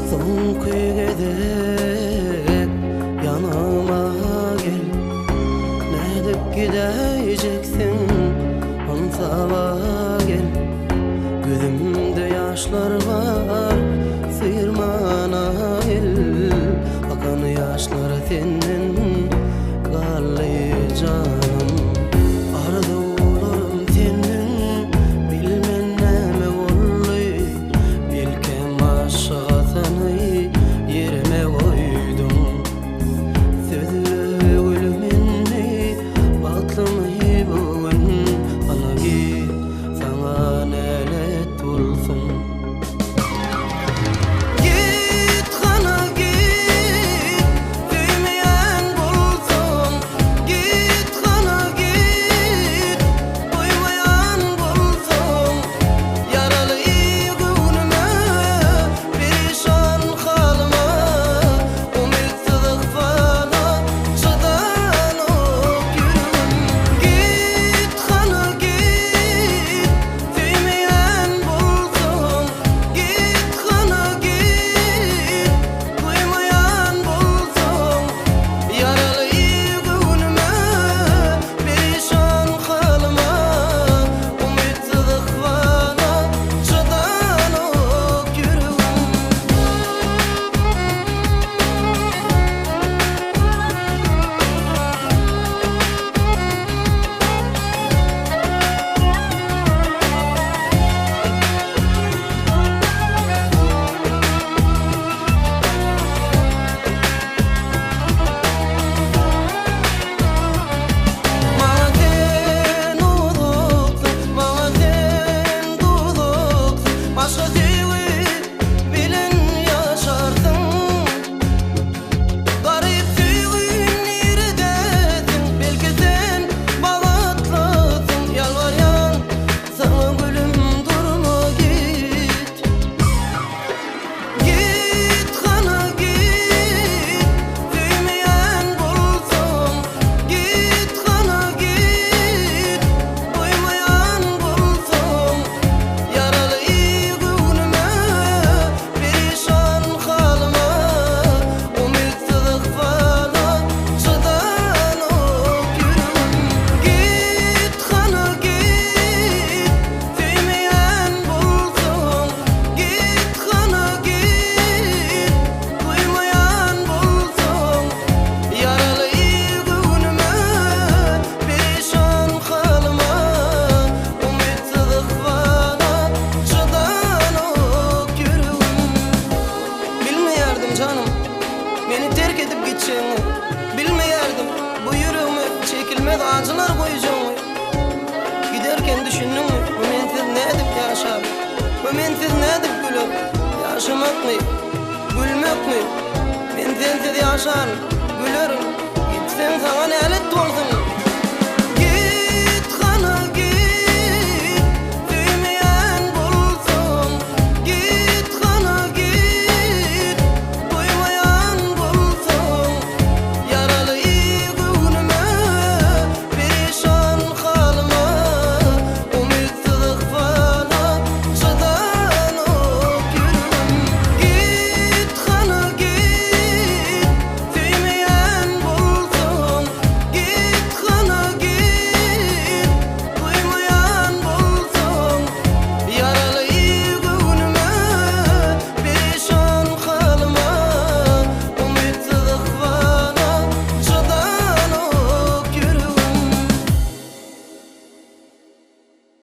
Son kıydek yanıma gel. Ne edip gideceksin, ansava gel. Gözümde yaşlar var, sıyırma Nail. Akan yaşlar senin garlı canım. Arzularım senin bilmen neme olly. Bilkem aşağısını yerime koydum. Sözlü ölümünü baktımı bugün. Bana git sana nelet olsun. Canım, beni terk edip gideceğini bilmeyerdim. Bu yüreğime çekilmez acılar koyacağım. Giderken düşündüm mü? Momensiz ne edip yaşar? Momensiz ne edip gülür? Yaşamak mı? Gülmek mi? Ben sensiz yaşarım, gülerim. Gitsen sana ne alet olsun?